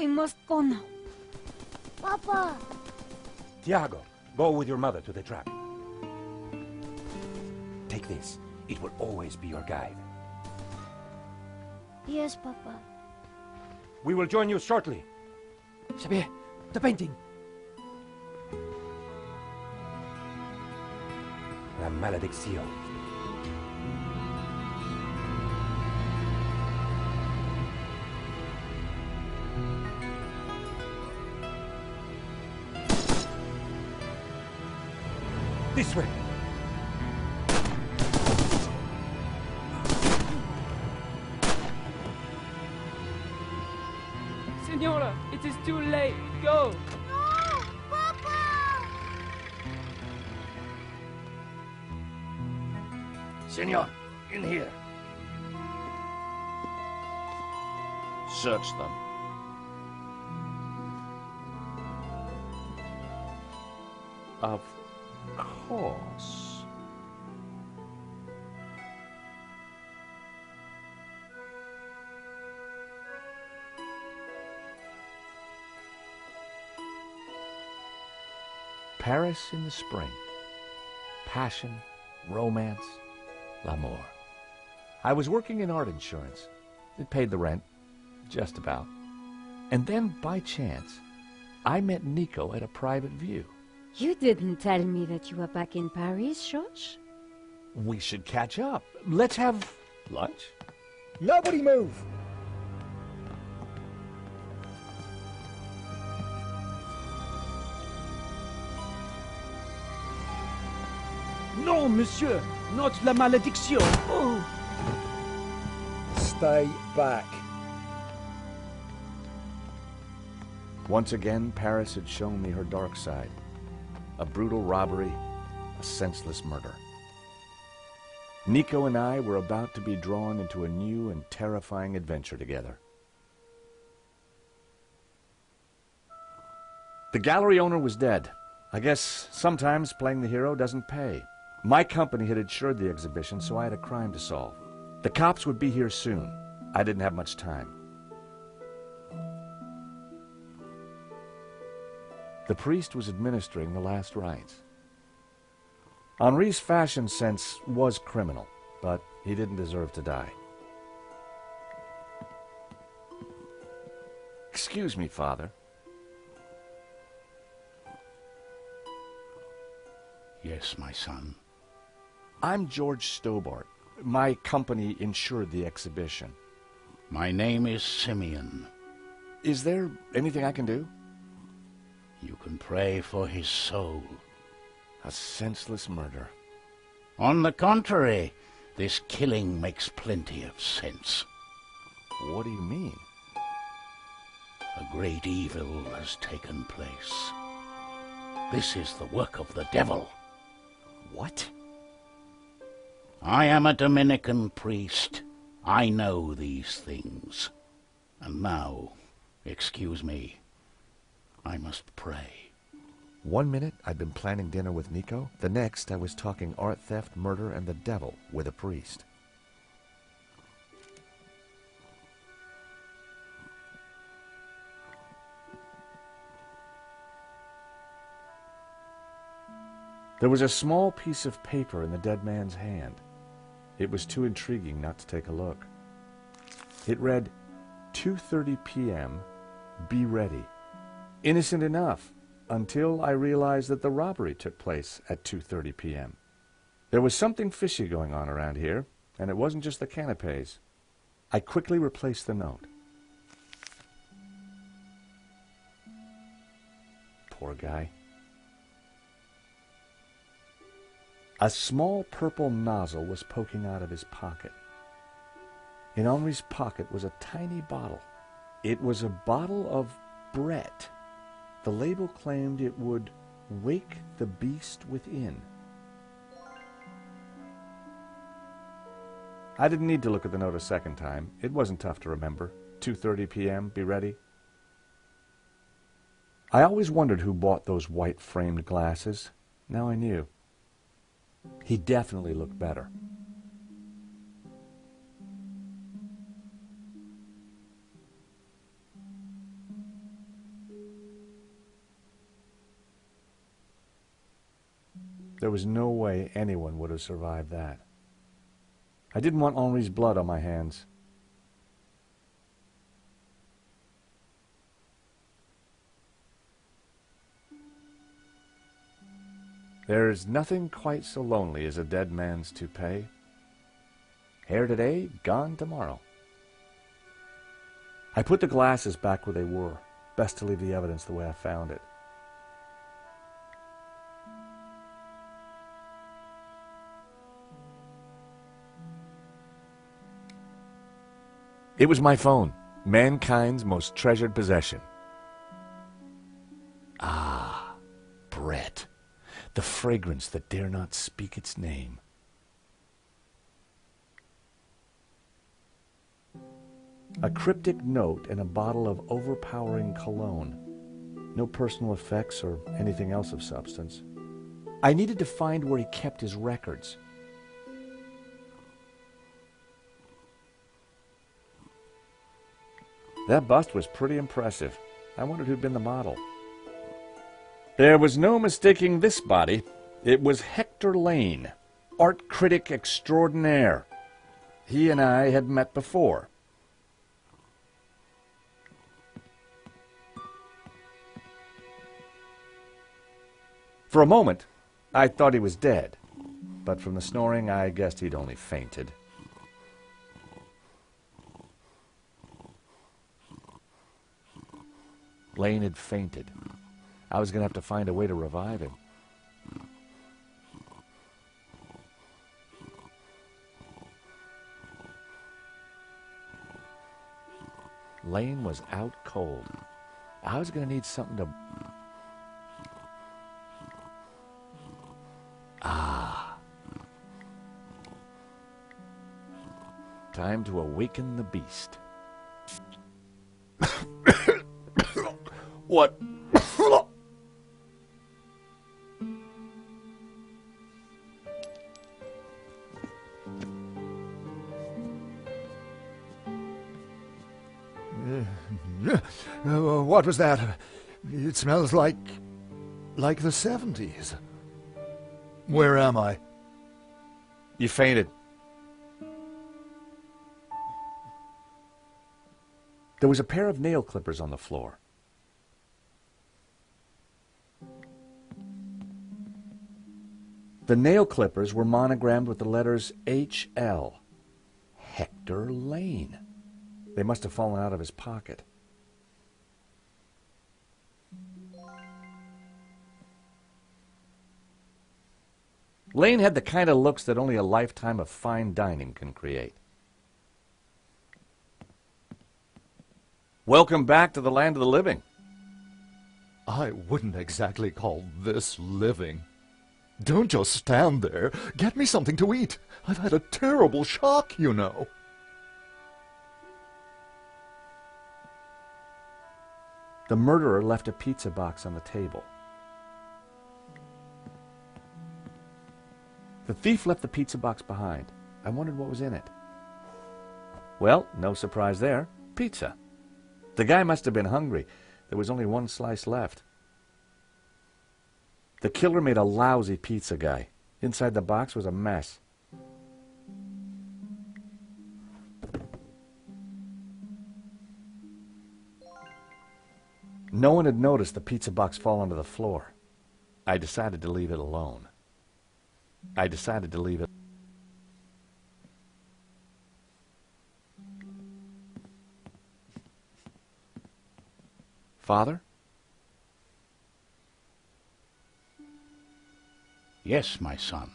We must go now. Papa! Tiago, go with your mother to the trap. Take this. It will always be your guide. Yes, Papa. We will join you shortly. Xavier, the painting. La maledicción. This way. Senora, it is too late. Go. No! Papa! Senor, in here. Search them. Of course. Paris in the spring. Passion, romance, l'amour. I was working in art insurance. It paid the rent, just about. And then, by chance, I met Nico at a private view. You didn't tell me that you were back in Paris, George? We should catch up. Let's have lunch. Nobody move! Non, monsieur! Not la malédiction! Oh! Stay back. Once again, Paris had shown me her dark side. A brutal robbery, a senseless murder. Nico and I were about to be drawn into a new and terrifying adventure together. The gallery owner was dead. I guess sometimes playing the hero doesn't pay. My company had insured the exhibition, so I had a crime to solve. The cops would be here soon. I didn't have much time. The priest was administering the last rites. Henri's fashion sense was criminal, but he didn't deserve to die. Excuse me, Father. Yes, my son. I'm George Stobart. My company insured the exhibition. My name is Simeon. Is there anything I can do? You can pray for his soul. A senseless murder. On the contrary, this killing makes plenty of sense. What do you mean? A great evil has taken place. This is the work of the devil. What? I am a Dominican priest. I know these things. And now, excuse me, I must pray. 1 minute I'd been planning dinner with Nico. The next I was talking art theft, murder, and the devil with a priest. There was a small piece of paper in the dead man's hand. It was too intriguing not to take a look. It read, 2:30 p.m., be ready. Innocent enough, until I realized that the robbery took place at 2:30 p.m. There was something fishy going on around here, and it wasn't just the canapes. I quickly replaced the note. Poor guy. A small purple nozzle was poking out of his pocket. In Henri's pocket was a tiny bottle. It was a bottle of Brett. The label claimed it would wake the beast within. I didn't need to look at the note a second time. It wasn't tough to remember. 2:30 p.m., be ready. I always wondered who bought those white-framed glasses. Now I knew. He definitely looked better. There was no way anyone would have survived that. I didn't want Henri's blood on my hands. There's nothing quite so lonely as a dead man's toupee. Here today, gone tomorrow. I put the glasses back where they were. Best to leave the evidence the way I found it. It was my phone, mankind's most treasured possession. Ah, Brett, the fragrance that dare not speak its name. A cryptic note and a bottle of overpowering cologne. No personal effects or anything else of substance. I needed to find where he kept his records. That bust was pretty impressive. I wondered who'd been the model. There was no mistaking this body. It was Hector Lane, art critic extraordinaire. He and I had met before. For a moment, I thought he was dead, but from the snoring, I guessed he'd only fainted. Lane had fainted. I was going to have to find a way to revive him. Lane was out cold. I was going to need something to... Ah. Time to awaken the beast. What? What was that? It smells like the 70s. Where am I? You fainted. There was a pair of nail clippers on the floor. The nail clippers were monogrammed with the letters H.L. Hector Lane. They must have fallen out of his pocket. Lane had the kind of looks that only a lifetime of fine dining can create. Welcome back to the land of the living. I wouldn't exactly call this living. Don't just stand there. Get me something to eat. I've had a terrible shock, you know. The murderer left a pizza box on the table. The thief left the pizza box behind. I wondered what was in it. Well, no surprise there. Pizza. The guy must have been hungry. There was only one slice left. The killer made a lousy pizza guy. Inside the box was a mess. No one had noticed the pizza box fall onto the floor. I decided to leave it alone. I decided to leave it. Father? Yes, my son.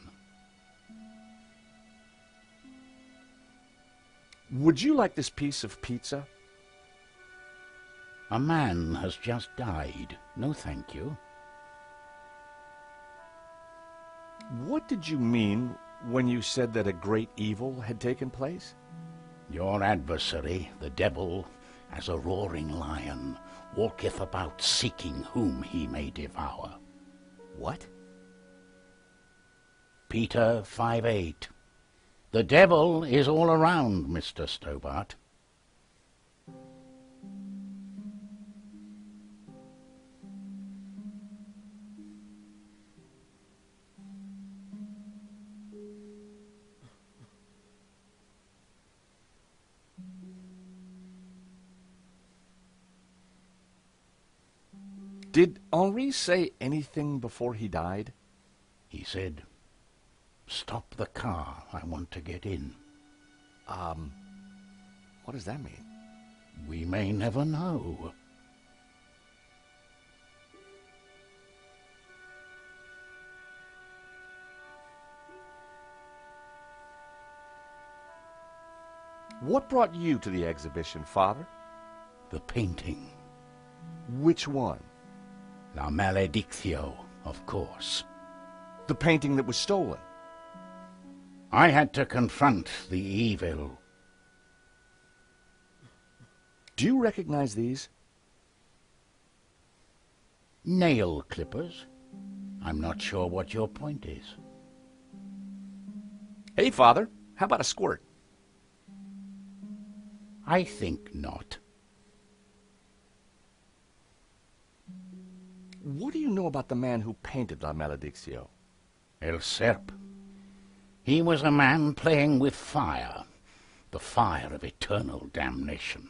Would you like this piece of pizza? A man has just died. No, thank you. What did you mean when you said that a great evil had taken place? Your adversary, the devil, as a roaring lion, walketh about seeking whom he may devour. What? Peter 5:8. The devil is all around, Mr. Stobart. Did Henri say anything before he died? He said, "Stop the car. I want to get in." What does that mean? We may never know. What brought you to the exhibition, Father? The painting. Which one? La Maledictio, of course. The painting that was stolen. I had to confront the evil. Do you recognize these? Nail clippers? I'm not sure what your point is. Hey, Father, how about a squirt? I think not. What do you know about the man who painted La Maledictio? El Serp. He was a man playing with fire, the fire of eternal damnation.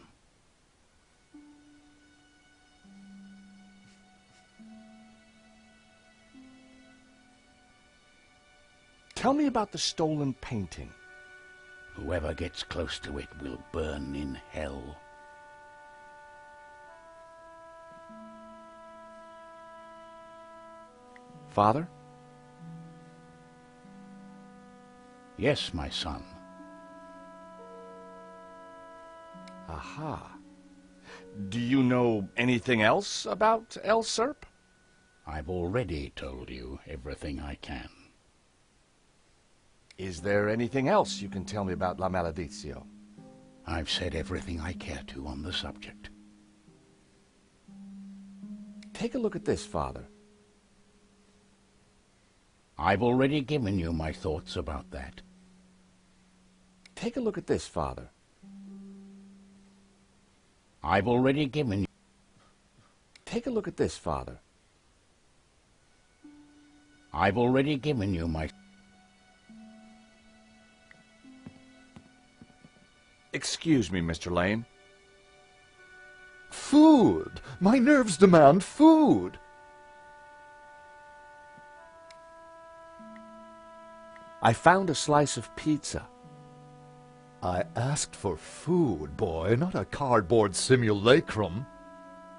Tell me about the stolen painting. Whoever gets close to it will burn in hell. Father? Yes, my son. Aha. Do you know anything else about El Serp? I've already told you everything I can. Is there anything else you can tell me about La Maledictio? I've said everything I care to on the subject. Take a look at this, Father. I've already given you my thoughts about that. Take a look at this, Father. I've already given you... Take a look at this, Father. I've already given you my... Excuse me, Mr. Lane. Food! My nerves demand food! I found a slice of pizza. I asked for food, boy, not a cardboard simulacrum.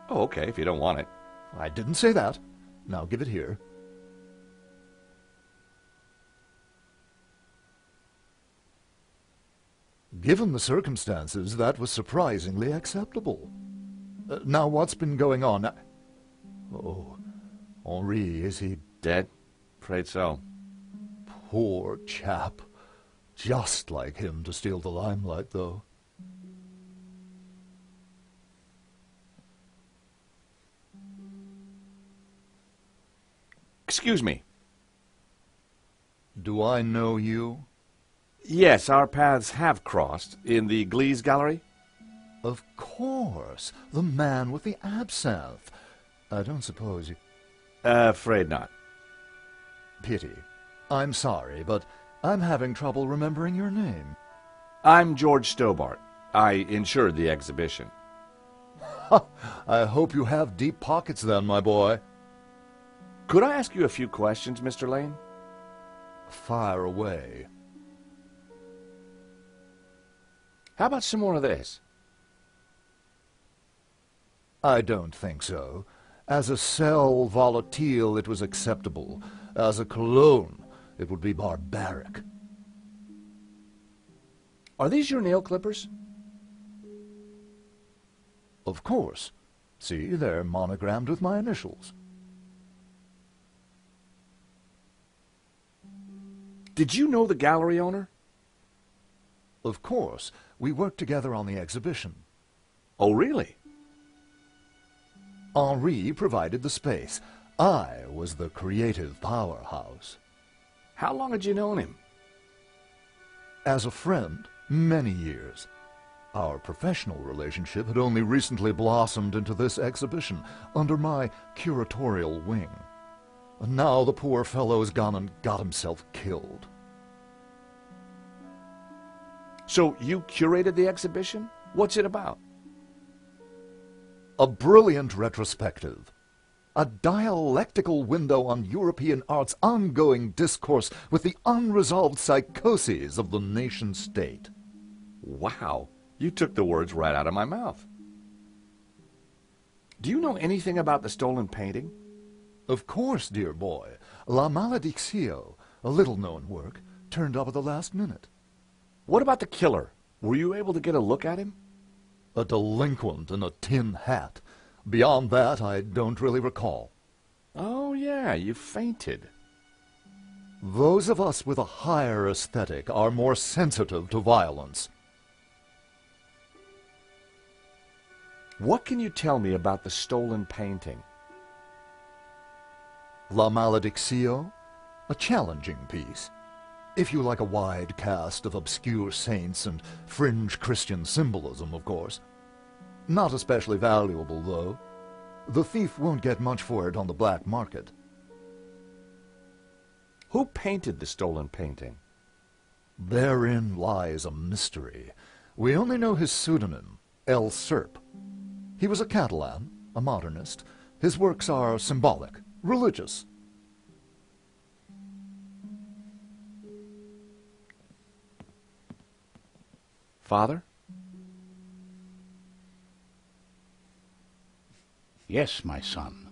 Oh, okay, if you don't want it. I didn't say that. Now give it here. Given the circumstances, that was surprisingly acceptable. Now, what's been going on? Oh, Henri, is he Dead? Afraid so. poor chap? Just like him to steal the limelight, though. Excuse me. Do I know you? Yes, our paths have crossed in the Glees Gallery. Of course, the man with the absinthe. I don't suppose you... Afraid not. Pity. I'm sorry, but I'm having trouble remembering your name. I'm George Stobart. I insured the exhibition. I hope you have deep pockets then, my boy. Could I ask you a few questions, Mr. Lane? Fire away. How about some more of this? I don't think so. As a sel volatile, it was acceptable. As a cologne, it would be barbaric. Are these your nail clippers? Of course. See, they're monogrammed with my initials. Did you know the gallery owner? Of course. We worked together on the exhibition. Oh, really? Henri provided the space. I was the creative powerhouse. How long had you known him? As a friend, many years. Our professional relationship had only recently blossomed into this exhibition, under my curatorial wing. And now the poor fellow's gone and got himself killed. So you curated the exhibition? What's it about? A brilliant retrospective. A dialectical window on European art's ongoing discourse with the unresolved psychoses of the nation-state. Wow, you took the words right out of my mouth. Do you know anything about the stolen painting? Of course, dear boy. La Maledictio, a little-known work, turned up at the last minute. What about the killer? Were you able to get a look at him? A delinquent in a tin hat. Beyond that, I don't really recall. Oh, yeah, you fainted. Those of us with a higher aesthetic are more sensitive to violence. What can you tell me about the stolen painting? La Maledictio, a challenging piece. If you like a wide cast of obscure saints and fringe Christian symbolism, of course. Not especially valuable, though. The thief won't get much for it on the black market. Who painted the stolen painting? Therein lies a mystery. We only know his pseudonym, El Serp. He was a Catalan, a modernist. His works are symbolic, religious. Father? Yes, my son.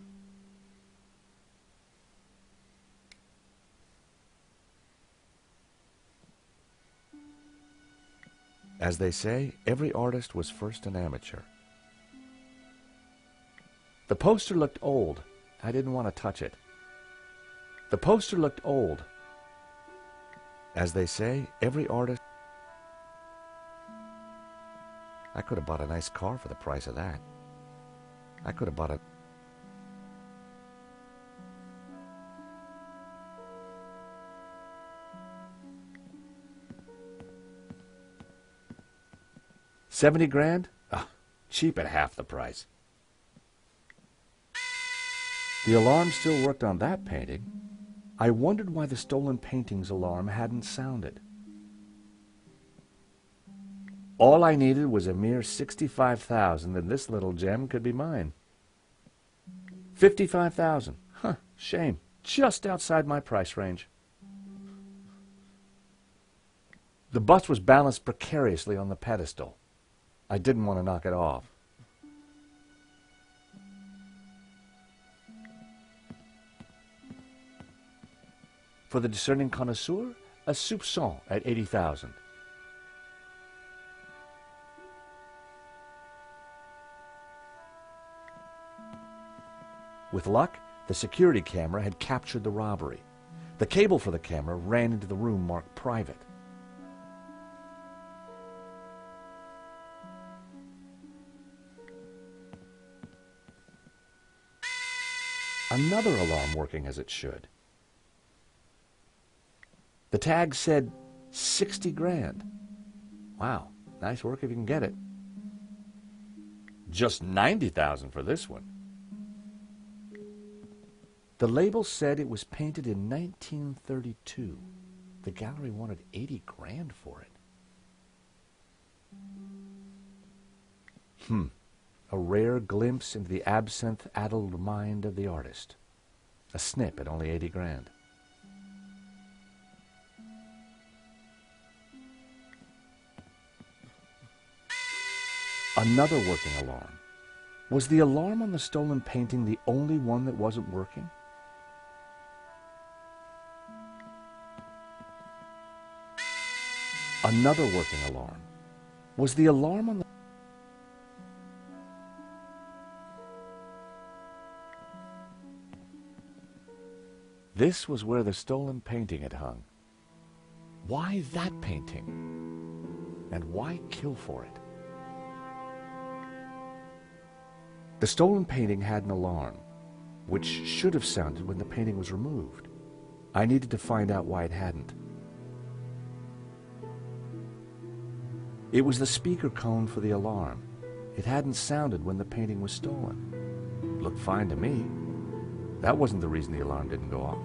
As they say, every artist was first an amateur. The poster looked old. I didn't want to touch it. The poster looked old. As they say, every artist... I could have bought a nice car for the price of that. I could have bought a... $70,000? Ah, cheap at half the price. The alarm still worked on that painting. I wondered why the stolen painting's alarm hadn't sounded. All I needed was a mere $65,000, and this little gem could be mine. $55,000. Huh, shame. Just outside my price range. The bust was balanced precariously on the pedestal. I didn't want to knock it off. For the discerning connoisseur, a soupçon at $80,000. With luck, the security camera had captured the robbery. The cable for the camera ran into the room marked private. Another alarm working as it should. The tag said $60,000. Wow, nice work if you can get it. Just $90,000 for this one. The label said it was painted in 1932. The gallery wanted $80,000 for it. A rare glimpse into the absinthe-addled mind of the artist. A snip at only $80,000. Another working alarm. Was the alarm on the stolen painting the only one that wasn't working? Another working alarm. Was the alarm on the... This was where the stolen painting had hung. Why that painting? And why kill for it? The stolen painting had an alarm, which should have sounded when the painting was removed. I needed to find out why it hadn't. It was the speaker cone for the alarm. It hadn't sounded when the painting was stolen. It looked fine to me. That wasn't the reason the alarm didn't go off.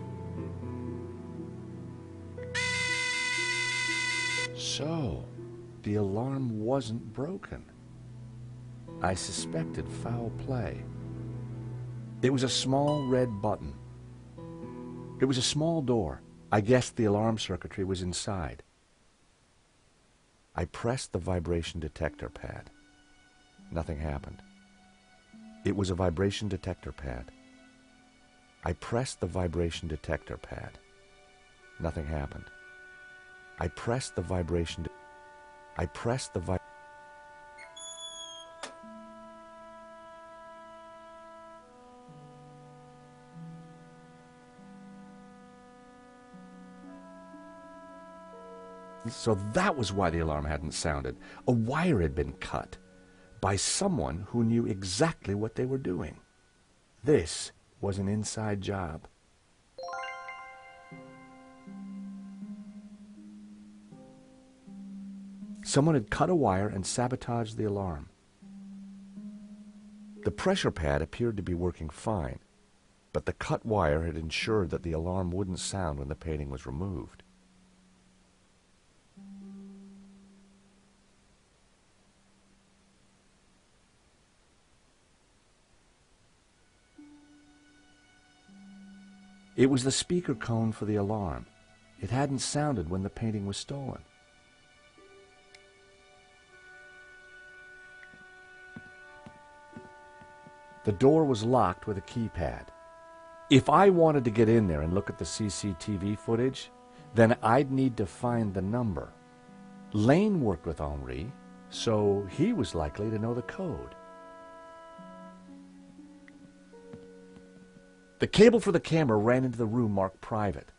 So, the alarm wasn't broken. I suspected foul play. There was a small red button. It was a small door. I guessed the alarm circuitry was inside. I pressed the vibration detector pad. Nothing happened. It was a vibration detector pad. I pressed the vibration detector pad. Nothing happened. I pressed the vibration. I pressed the So that was why the alarm hadn't sounded. A wire had been cut by someone who knew exactly what they were doing. This was an inside job. Someone had cut a wire and sabotaged the alarm. The pressure pad appeared to be working fine, but the cut wire had ensured that the alarm wouldn't sound when the painting was removed. It was the speaker cone for the alarm. It hadn't sounded when the painting was stolen. The door was locked with a keypad. If I wanted to get in there and look at the CCTV footage, then I'd need to find the number. Lane worked with Henri, so he was likely to know the code. The cable for the camera ran into the room marked private.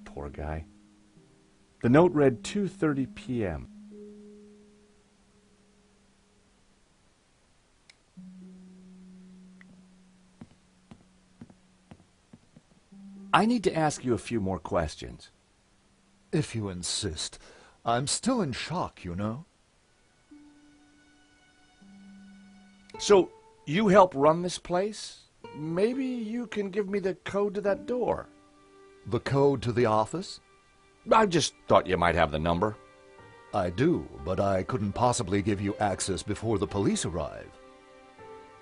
Poor guy. The note read 2:30 p.m. I need to ask you a few more questions. If you insist. I'm still in shock, you know. So, you help run this place? Maybe you can give me the code to that door. The code to the office? I just thought you might have the number. I do, but I couldn't possibly give you access before the police arrive.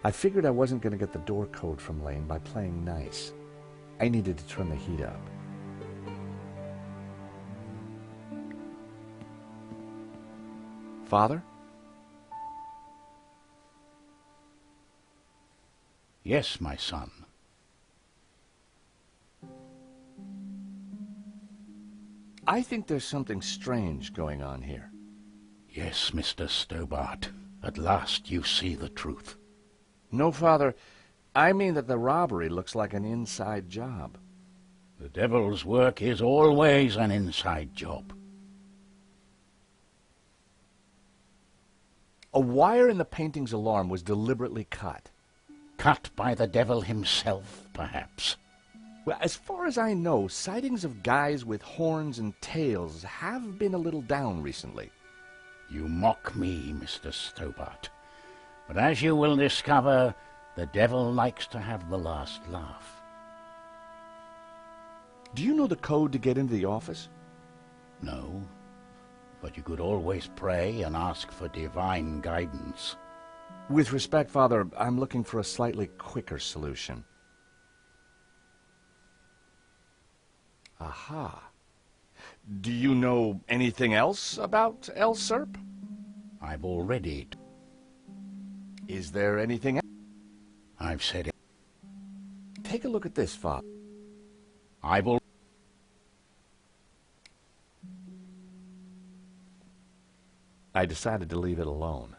I figured I wasn't going to get the door code from Lane by playing nice. I needed to turn the heat up. Father? Yes, my son. I think there's something strange going on here. Yes, Mr. Stobart. At last you see the truth. No, Father. I mean that the robbery looks like an inside job. The devil's work is always an inside job. A wire in the painting's alarm was deliberately cut. Cut by the devil himself, perhaps. Well, as far as I know, sightings of guys with horns and tails have been a little down recently. You mock me, Mr. Stobart. But as you will discover, the devil likes to have the last laugh. Do you know the code to get into the office? No, but you could always pray and ask for divine guidance. With respect, Father, I'm looking for a slightly quicker solution. Aha. Do you know anything else about El Serp? I've already... Is there anything else? I've said it. Take a look at this, Father. I've already... I decided to leave it alone.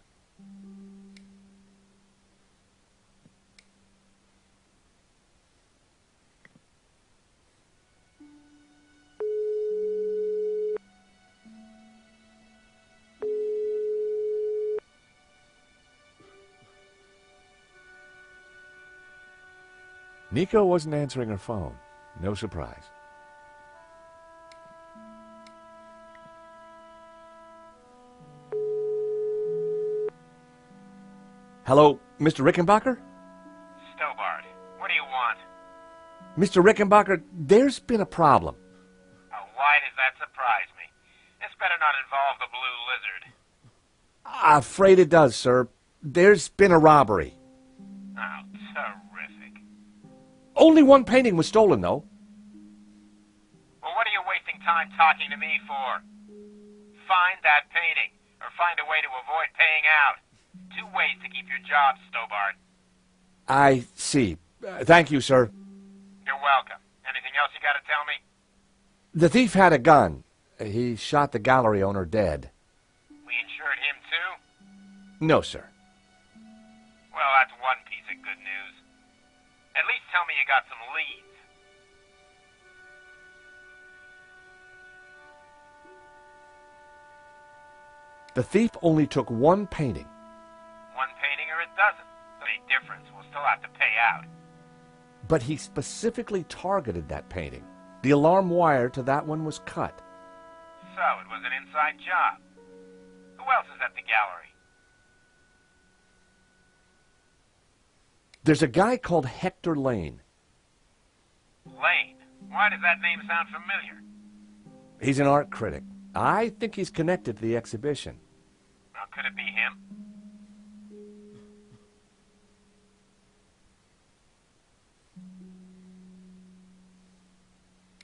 Nico wasn't answering her phone. No surprise. Hello, Mr. Rickenbacker? Stobart, what do you want? Mr. Rickenbacker, there's been a problem. Why did that surprise me. This better not involve the Blue Lizard. Afraid it does, sir. There's been a robbery. Oh, terrific. Only one painting was stolen, though. Well, what are you wasting time talking to me for? Find that painting, or find a way to avoid paying out. 2 ways to keep your job, Stobart. I see. Thank you, sir. You're welcome. Anything else you gotta tell me? The thief had a gun. He shot the gallery owner dead. We insured him too? No, sir. Well, that's one piece of good news. At least tell me you got some leads. The thief only took one painting. One painting or a dozen. Any difference, we'll still have to pay out. But he specifically targeted that painting. The alarm wire to that one was cut. So, it was an inside job. Who else is at the gallery? There's a guy called Hector Lane. Lane. Why does that name sound familiar? He's an art critic. I think he's connected to the exhibition. Well, could it be him?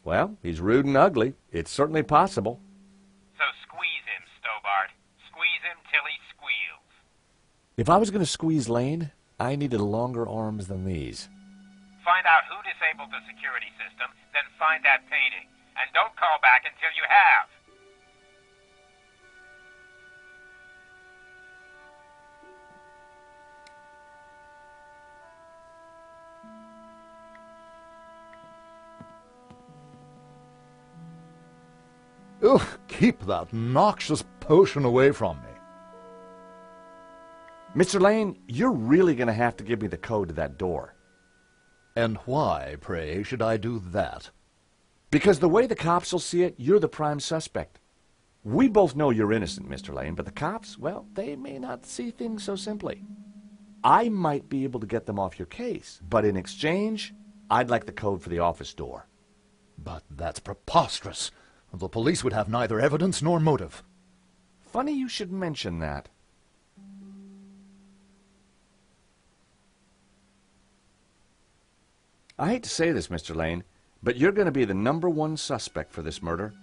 Well, he's rude and ugly. It's certainly possible. So squeeze him, Stobart. Squeeze him till he squeals. If I was going to squeeze Lane, I needed longer arms than these. Find out who disabled the security system, then find that painting. And don't call back until you have. Ugh, keep that noxious potion away from me. Mr. Lane, you're really going to have to give me the code to that door. And why, pray, should I do that? Because the way the cops will see it, you're the prime suspect. We both know you're innocent, Mr. Lane, but the cops, well, they may not see things so simply. I might be able to get them off your case, but in exchange, I'd like the code for the office door. But that's preposterous. The police would have neither evidence nor motive. Funny you should mention that. I hate to say this, Mr. Lane, but you're going to be the #1 suspect for this murder.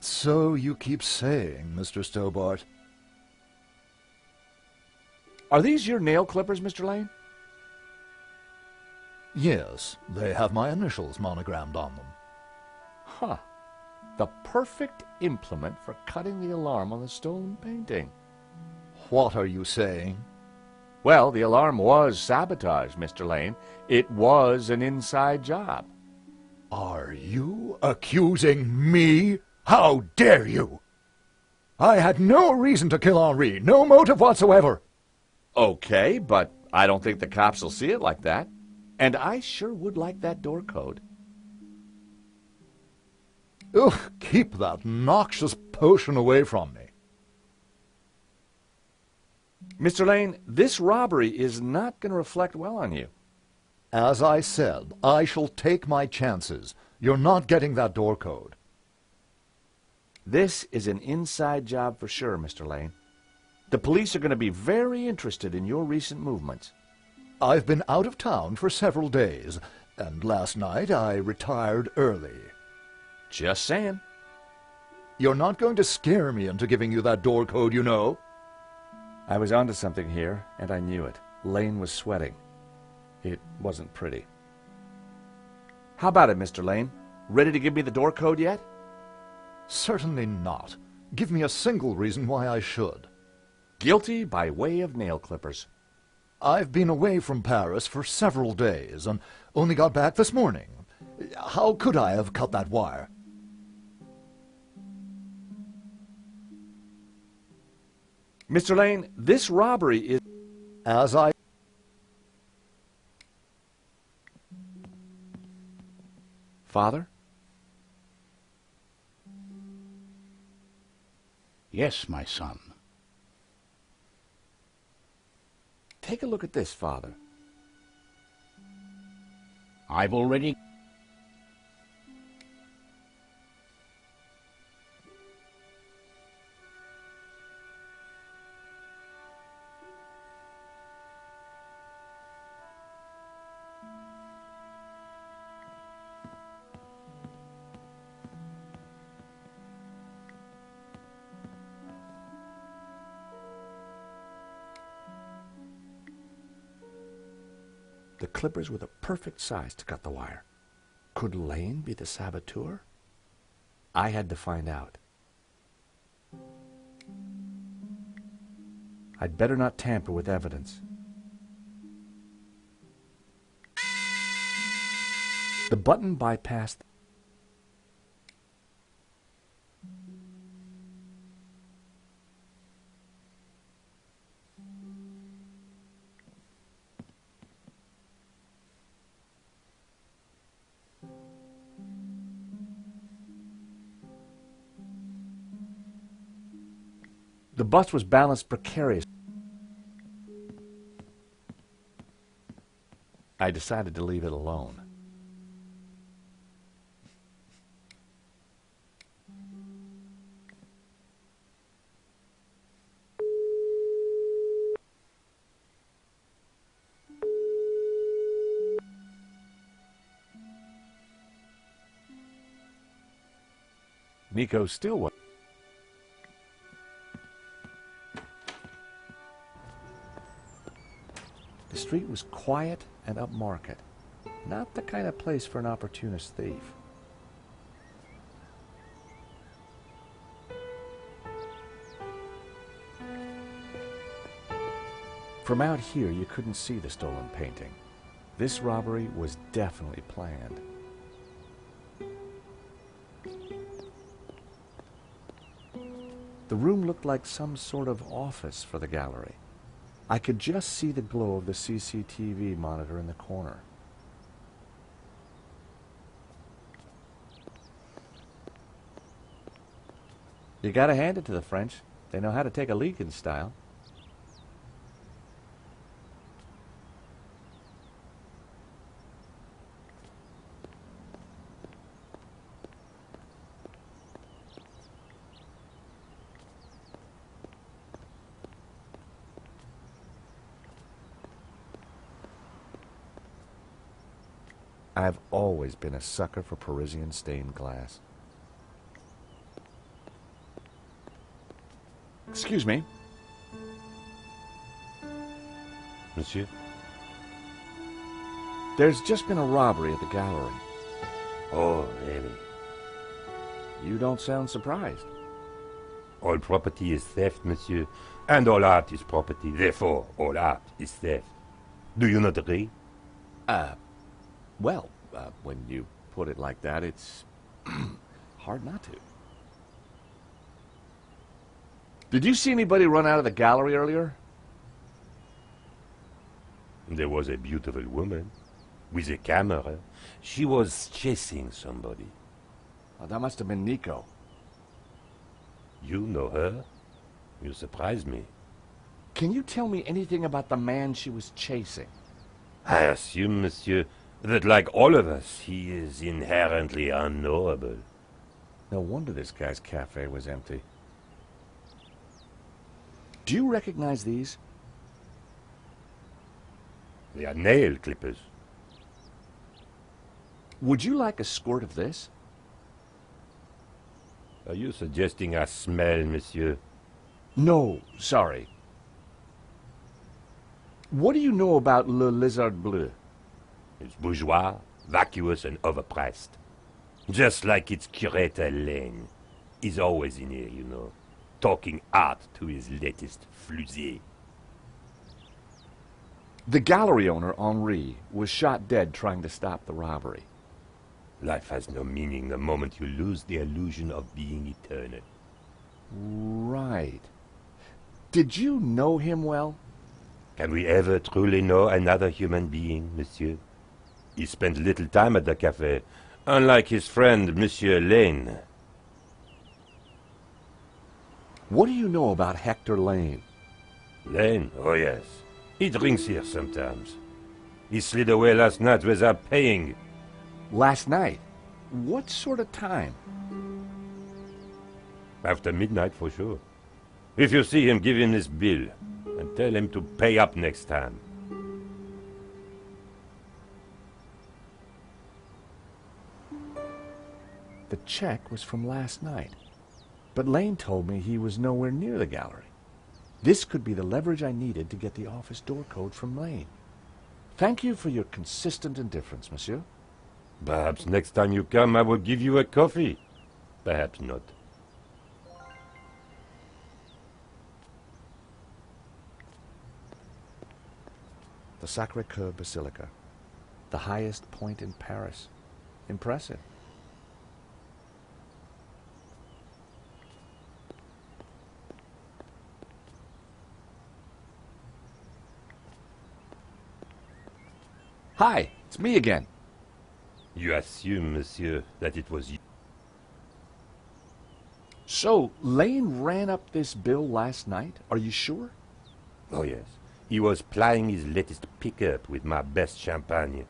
So you keep saying, Mr. Stobart. Are these your nail clippers, Mr. Lane? Yes, they have my initials monogrammed on them. Huh. The perfect implement for cutting the alarm on the stolen painting. What are you saying? Well, the alarm was sabotage, Mr. Lane. It was an inside job. Are you accusing me? How dare you? I had no reason to kill Henri, no motive whatsoever. Okay, but I don't think the cops will see it like that. And I sure would like that door code. Ugh, keep that noxious potion away from me. Mr. Lane, this robbery is not going to reflect well on you. As I said, I shall take my chances. You're not getting that door code. This is an inside job for sure, Mr. Lane. The police are going to be very interested in your recent movements. I've been out of town for several days, and last night I retired early. Just saying. You're not going to scare me into giving you that door code, you know. I was onto something here, and I knew it. Lane was sweating. It wasn't pretty. How about it, Mr. Lane? Ready to give me the door code yet? Certainly not. Give me a single reason why I should. Guilty by way of nail clippers. I've been away from Paris for several days, and only got back this morning. How could I have cut that wire? Mr. Lane, this robbery is... As I... Father? Yes, my son. Take a look at this, Father. I've already... The clippers were the perfect size to cut the wire. Could Lane be the saboteur? I had to find out. I'd better not tamper with evidence. The button bypassed. The bus was balanced precarious. I decided to leave it alone. Nico still was. The street was quiet and upmarket. Not the kind of place for an opportunist thief. From out here, you couldn't see the stolen painting. This robbery was definitely planned. The room looked like some sort of office for the gallery. I could just see the glow of the CCTV monitor in the corner. You gotta hand it to the French. They know how to take a leak in style. I've always been a sucker for Parisian stained glass. Excuse me. Monsieur? There's just been a robbery at the gallery. Oh, really? You don't sound surprised. All property is theft, monsieur. And all art is property. Therefore, all art is theft. Do you not agree? Well, when you put it like that, it's hard not to. Did you see anybody run out of the gallery earlier? There was a beautiful woman with a camera. She was chasing somebody. Oh, that must have been Nico. You know her? You surprise me. Can you tell me anything about the man she was chasing? I assume, monsieur, that like all of us, he is inherently unknowable. No wonder this guy's cafe was empty. Do you recognize these? They are nail clippers. Would you like a squirt of this? Are you suggesting I smell, monsieur? No, sorry. What do you know about Le Lizard Bleu? It's bourgeois, vacuous, and overpriced. Just like its curator Lane. He's always in here, you know, talking art to his latest flusée. The gallery owner, Henri, was shot dead trying to stop the robbery. Life has no meaning the moment you lose the illusion of being eternal. Right. Did you know him well? Can we ever truly know another human being, monsieur? He spent little time at the cafe, unlike his friend, Monsieur Lane. What do you know about Hector Lane? Lane? Oh, yes. He drinks here sometimes. He slid away last night without paying. Last night? What sort of time? After midnight, for sure. If you see him, give him this bill, and tell him to pay up next time. The check was from last night, but Lane told me he was nowhere near the gallery. This could be the leverage I needed to get the office door code from Lane. Thank you for your consistent indifference, monsieur. Perhaps next time you come I will give you a coffee. Perhaps not. The Sacré-Cœur Basilica. The highest point in Paris. Impressive. Hi, it's me again. You assume, monsieur, that it was you. So, Lane ran up this bill last night? Are you sure? Oh yes. He was plying his latest pickup with my best champagne.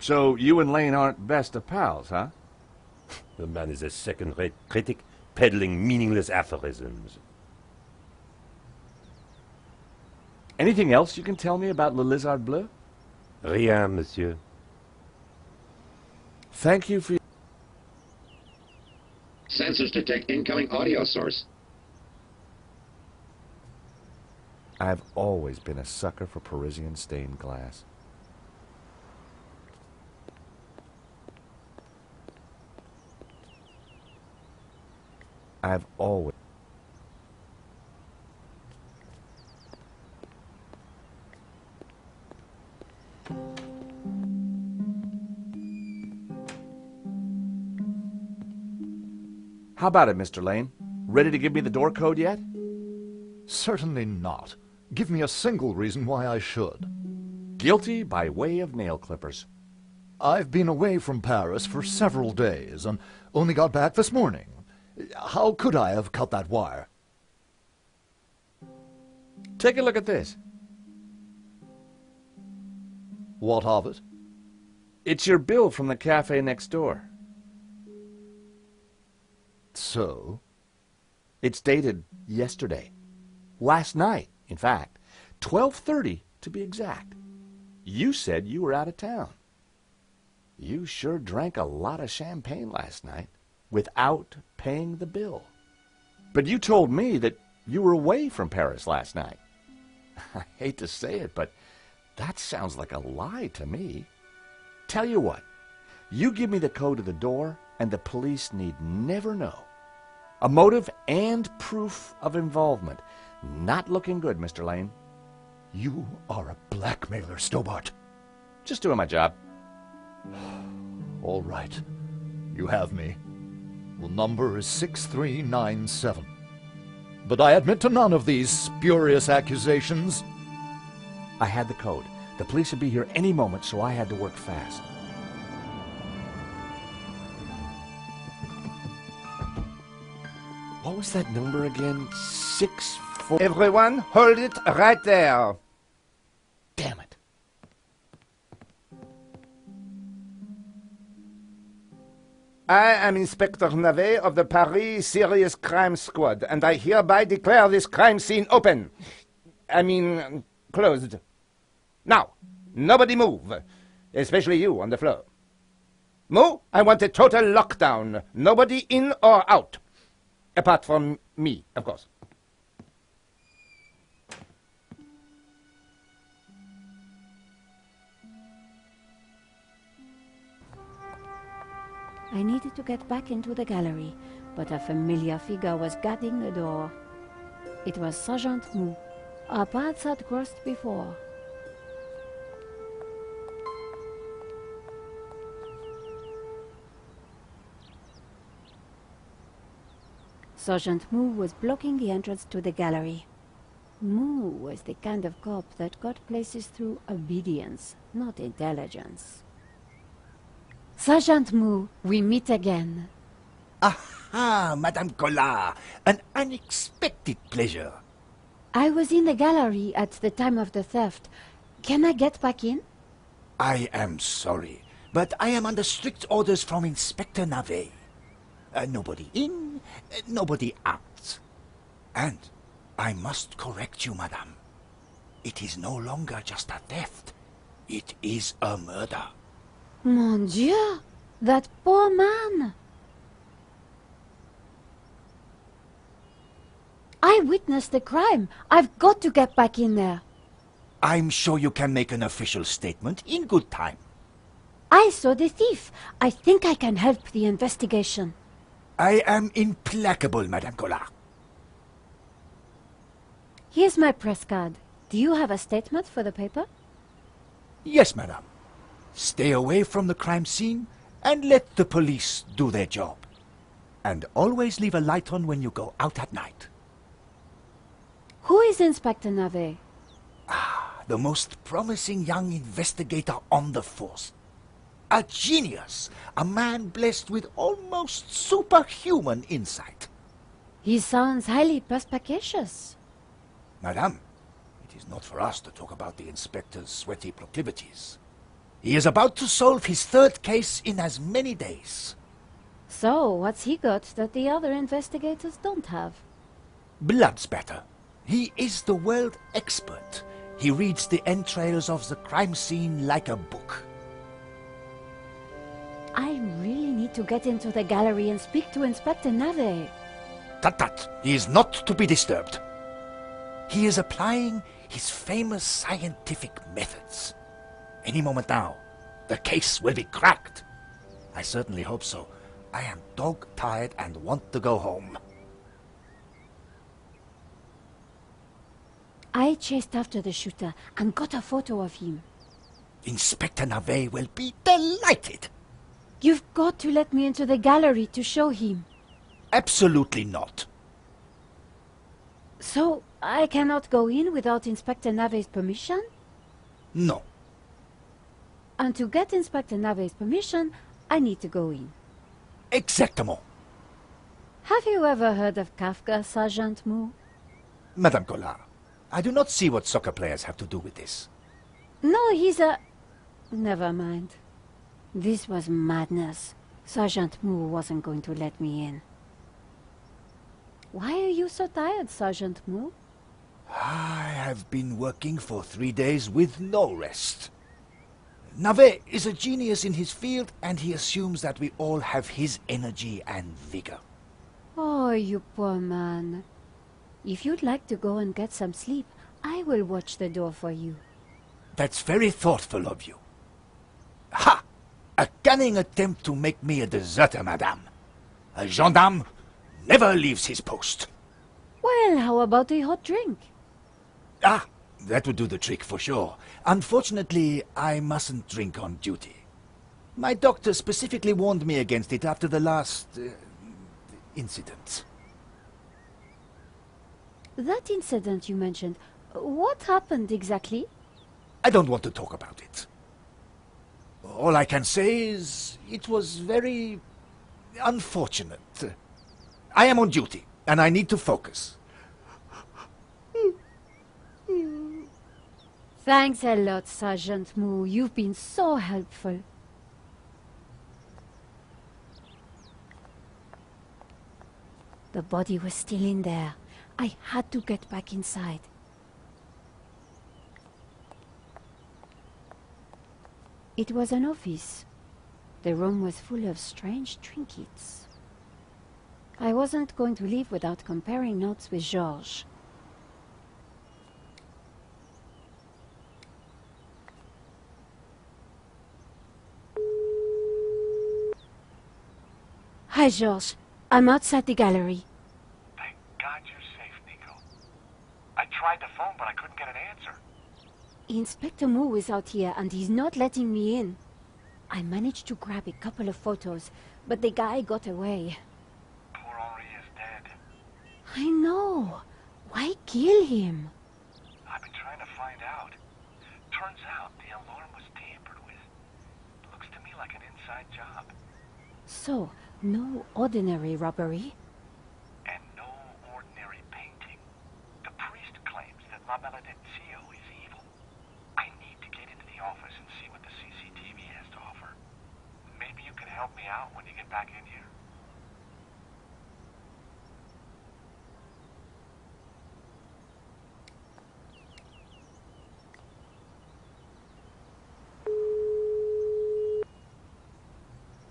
So, you and Lane aren't best of pals, huh? The man is a second-rate critic, peddling meaningless aphorisms. Anything else you can tell me about Le Lizard Bleu? Rien, monsieur. Thank you for your... Sensors detect incoming audio source. I've always been a sucker for Parisian stained glass. I've always... How about it, Mr. Lane? Ready to give me the door code yet? Certainly not. Give me a single reason why I should. Guilty by way of nail clippers. I've been away from Paris for several days and only got back this morning. How could I have cut that wire? Take a look at this. What of it? It's your bill from the cafe next door. So? It's dated yesterday. Last night, in fact. 12:30 to be exact. You said you were out of town. You sure drank a lot of champagne last night without paying the bill. But you told me that you were away from Paris last night. I hate to say it, but that sounds like a lie to me. Tell you what, you give me the code to the door and the police need never know. A motive and proof of involvement. Not looking good, Mr. Lane. You are a blackmailer, Stobart. Just doing my job. All right. You have me. The number is 6397. But I admit to none of these spurious accusations. I had the code. The police would be here any moment, so I had to work fast. What was that number again? 64... Everyone, hold it right there. Damn it. I am Inspector Navet of the Paris Serious Crime Squad, and I hereby declare this crime scene open. Closed. Now, nobody move, especially you on the floor. Mo, I want a total lockdown. Nobody in or out. Apart from me, of course. I needed to get back into the gallery, but a familiar figure was guarding the door. It was Sergeant Mou. Our paths had crossed before. Sergeant Mou was blocking the entrance to the gallery. Mou was the kind of cop that got places through obedience, not intelligence. Sergeant Mou, we meet again. Aha, Madame Collard, an unexpected pleasure. I was in the gallery at the time of the theft. Can I get back in? I am sorry, but I am under strict orders from Inspector Navet. Nobody in, nobody out. And I must correct you, madame. It is no longer just a theft. It is a murder. Mon Dieu! That poor man! I witnessed the crime. I've got to get back in there. I'm sure you can make an official statement in good time. I saw the thief. I think I can help the investigation. I am implacable, Madame Collard. Here's my press card. Do you have a statement for the paper? Yes, madame. Stay away from the crime scene and let the police do their job. And always leave a light on when you go out at night. Who is Inspector Nave? The most promising young investigator on the force. A genius, a man blessed with almost superhuman insight. He sounds highly perspicacious. Madame, it is not for us to talk about the inspector's sweaty proclivities. He is about to solve his third case in as many days. So, what's he got that the other investigators don't have? Blood spatter. He is the world expert. He reads the entrails of the crime scene like a book. I really need to get into the gallery and speak to Inspector Nave. Tut. He is not to be disturbed. He is applying his famous scientific methods. Any moment now, the case will be cracked. I certainly hope so. I am dog-tired and want to go home. I chased after the shooter and got a photo of him. Inspector Nave will be delighted. You've got to let me into the gallery to show him. Absolutely not. So, I cannot go in without Inspector Nave's permission? No. And to get Inspector Nave's permission, I need to go in. Exactement. Have you ever heard of Kafka, Sergeant Mu? Madame Collard, I do not see what soccer players have to do with this. No, he's a... Never mind. This was madness. Sergeant Mu wasn't going to let me in. Why are you so tired, Sergeant Mu? I have been working for 3 days with no rest. Nave is a genius in his field, and he assumes that we all have his energy and vigor. Oh, you poor man. If you'd like to go and get some sleep, I will watch the door for you. That's very thoughtful of you. Ha! A cunning attempt to make me a deserter, madame. A gendarme never leaves his post. Well, how about a hot drink? Ah, that would do the trick for sure. Unfortunately, I mustn't drink on duty. My doctor specifically warned me against it after the last... incident. That incident you mentioned, what happened exactly? I don't want to talk about it. All I can say is it was very unfortunate. I am on duty, and I need to focus. Thanks a lot, Sergeant Mu. You've been so helpful. The body was still in there. I had to get back inside. It was an office. The room was full of strange trinkets. I wasn't going to leave without comparing notes with Georges. Hi, Georges. I'm outside the gallery. Thank God you're safe, Nico. I tried the phone, but I couldn't get an answer. Inspector Mu is out here, and he's not letting me in. I managed to grab a couple of photos, but the guy got away. Poor Henri is dead. I know. Why kill him? I've been trying to find out. Turns out the alarm was tampered with. Looks to me like an inside job. So, no ordinary robbery? And no ordinary painting. The priest claims that La Maledictio is evil. I need to get into the office and see what the CCTV has to offer. Maybe you can help me out when you get back in here.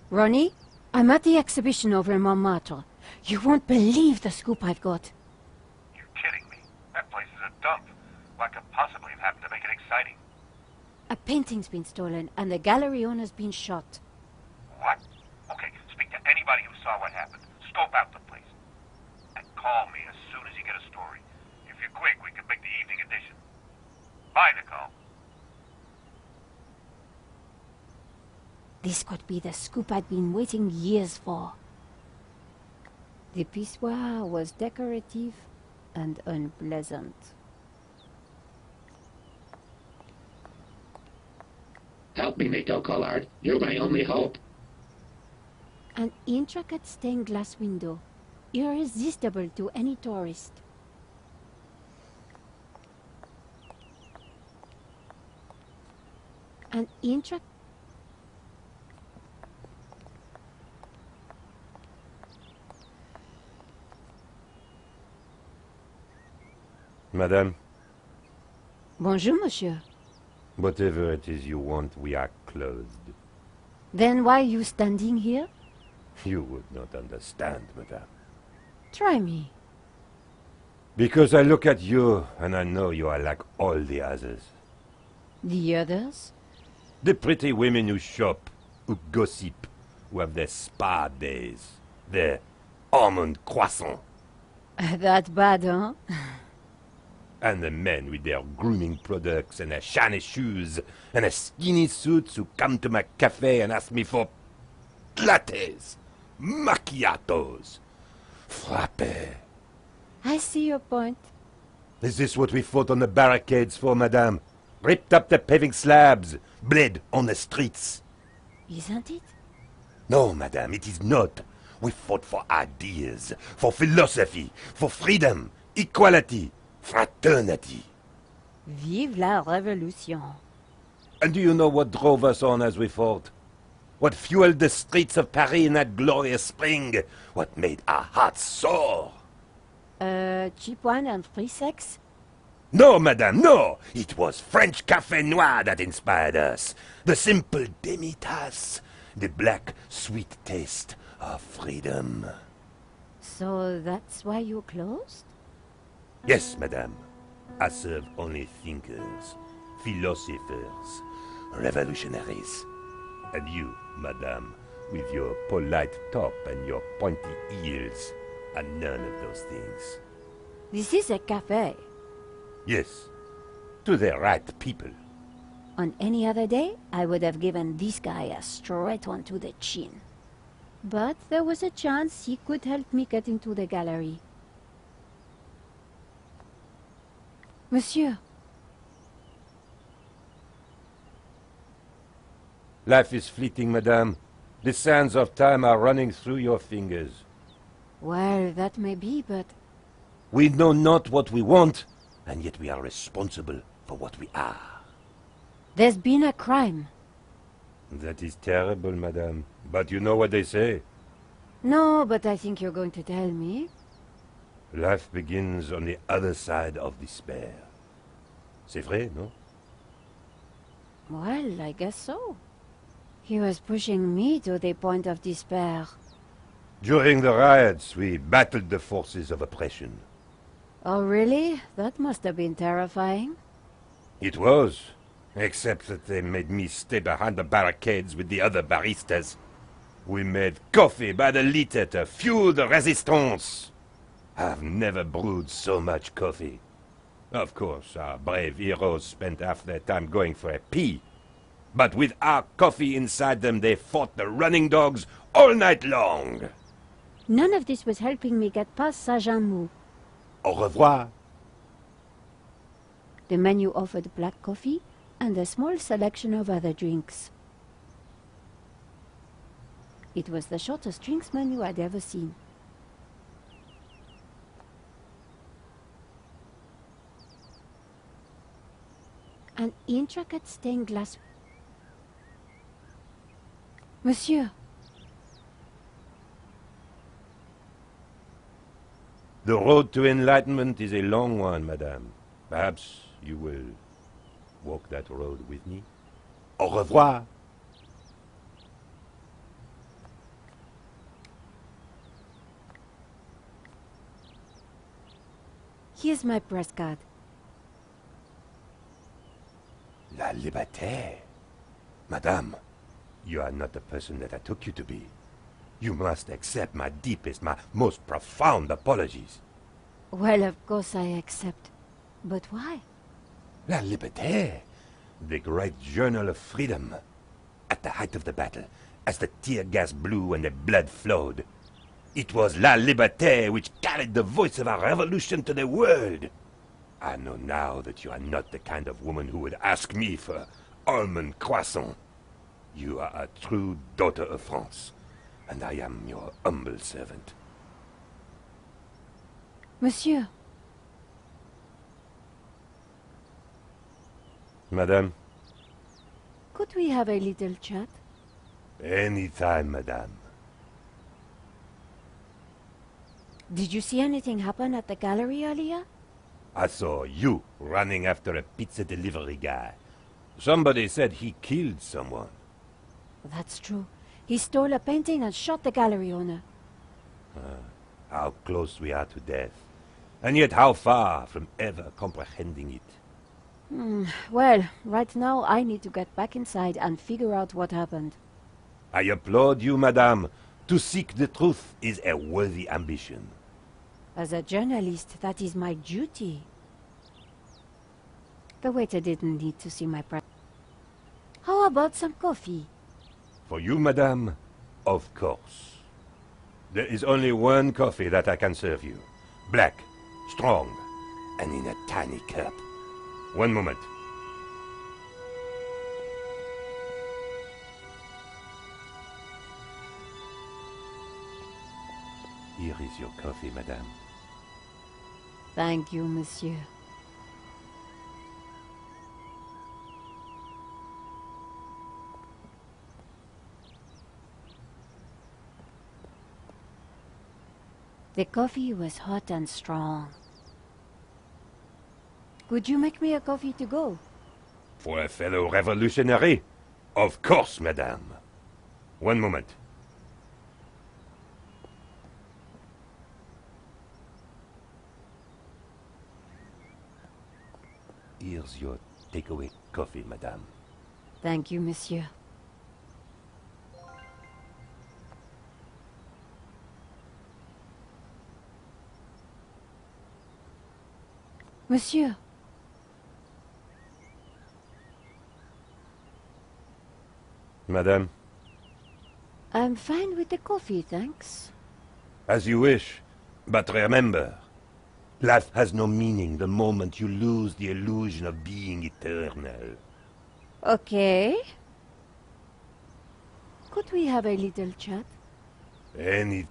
Ronnie? I'm at the exhibition over in Montmartre. You won't believe the scoop I've got. You're kidding me. That place is a dump. What could possibly have happened to make it A painting's been stolen, and the gallery owner's been shot. What? Okay, speak to anybody who saw what happened. Scope out the place. And call me as soon as you get a story. If you're quick, we can make the evening edition. Bye, Nicole. This could be the scoop I'd been waiting years for. The pissoir was decorative and unpleasant. Help me, Miko Collard. You're my only hope. An intricate stained glass window, irresistible to any tourist. An intricate... Madame, Bonjour, monsieur. whatever it is you want, we are closed. Then why are you standing here? You would not understand, madame. Try me. Because I look at you, and I know you are like all the others. The others? The pretty women who shop, who gossip, who have their spa days, their almond croissant. That bad, huh? And the men with their grooming products and their shiny shoes and their skinny suits who come to my cafe and ask me for lattes, macchiatos, frappés. I see your point. Is this what we fought on the barricades for, madame? Ripped up the paving slabs, bled on the streets. Isn't it? No, madame, it is not. We fought for ideas, for philosophy, for freedom, equality, fraternity. Vive la révolution. And do you know what drove us on as we fought? What fueled the streets of Paris in that glorious spring? What made our hearts soar? Cheap wine and free sex? No, madame, no! It was French Café Noir that inspired us. The simple demi-tasse. The black, sweet taste of freedom. So that's why you're closed? Yes, madame. I serve only thinkers, philosophers, revolutionaries. And you, madame, with your polite top and your pointy heels, are none of those things. This is a cafe. Yes, to the right people. On any other day, I would have given this guy a straight one to the chin. But there was a chance he could help me get into the gallery. Monsieur. Life is fleeting, madame. The sands of time are running through your fingers. Well, that may be, but... We know not what we want, and yet we are responsible for what we are. There's been a crime. That is terrible, madame. But you know what they say. No, but I think you're going to tell me. Life begins on the other side of despair. C'est vrai, no? Well, I guess so. He was pushing me to the point of despair. During the riots, we battled the forces of oppression. Oh, really? That must have been terrifying. It was, except that they made me stay behind the barricades with the other baristas. We made coffee by the liter to fuel the resistance. I've never brewed so much coffee. Of course, our brave heroes spent half their time going for a pee. But with our coffee inside them, they fought the running dogs all night long. None of this was helping me get past Saint-Jean-Mou. Au revoir. The menu offered black coffee and a small selection of other drinks. It was the shortest drinks menu I'd ever seen. An intricate stained glass... Monsieur! The road to enlightenment is a long one, madame. Perhaps you will walk that road with me? Au revoir. Here's my press card. La liberté. Madame, you are not the person that I took you to be. You must accept my deepest, my most profound apologies. Well, of course I accept. But why? La Liberté, the great journal of freedom. At the height of the battle, as the tear gas blew and the blood flowed, it was La Liberté which carried the voice of our revolution to the world. I know now that you are not the kind of woman who would ask me for almond croissant. You are a true daughter of France, and I am your humble servant. Monsieur. Madame? Could we have a little chat? Any time, madame. Did you see anything happen at the gallery earlier? I saw you running after a pizza delivery guy. Somebody said he killed someone. That's true. He stole a painting and shot the gallery owner. How close we are to death. And yet how far from ever comprehending it. Well, right now I need to get back inside and figure out what happened. I applaud you, madame. To seek the truth is a worthy ambition. As a journalist, that is my duty. The waiter didn't need to see my How about some coffee? For you, madame, of course. There is only one coffee that I can serve you. Black, strong, and in a tiny cup. One moment. Here is your coffee, madame. Thank you, monsieur. The coffee was hot and strong. Could you make me a coffee to go? For a fellow revolutionary? Of course, madame. One moment. Here's your takeaway coffee, madame. Thank you, monsieur. Monsieur. Madame? I'm fine with the coffee, thanks. As you wish. But remember, life has no meaning the moment you lose the illusion of being eternal. Okay. Could we have a little chat? Any...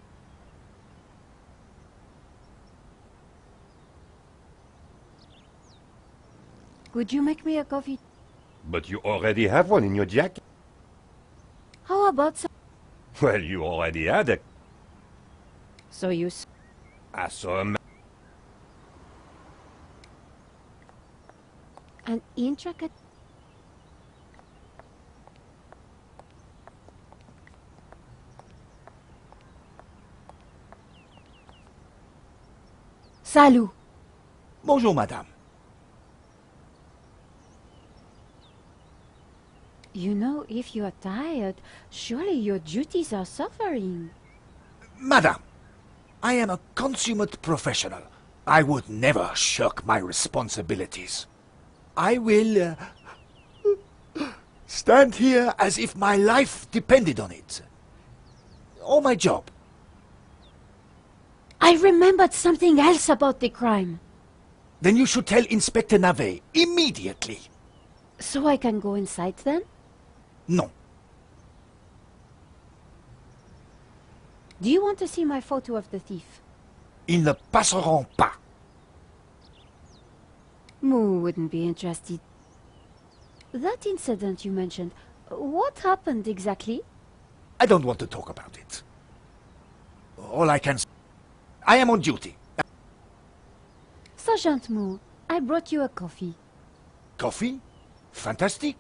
Could you make me a coffee? But you already have one in your jacket. How about some... Well, you already had it. So you... I saw a man. An intricate... Salut! Bonjour, madame. You know, if you are tired, surely your duties are suffering. Madame, I am a consummate professional. I would never shirk my responsibilities. I will stand here as if my life depended on it. Or my job. I remembered something else about the crime. Then you should tell Inspector Navet immediately. So I can go inside then? No. Do you want to see my photo of the thief? Ils ne passeront pas. Moo wouldn't be interested. That incident you mentioned, what happened exactly? I don't want to talk about it. All I can say, I am on duty. Sergeant Moo, I brought you a coffee. Coffee? Fantastic.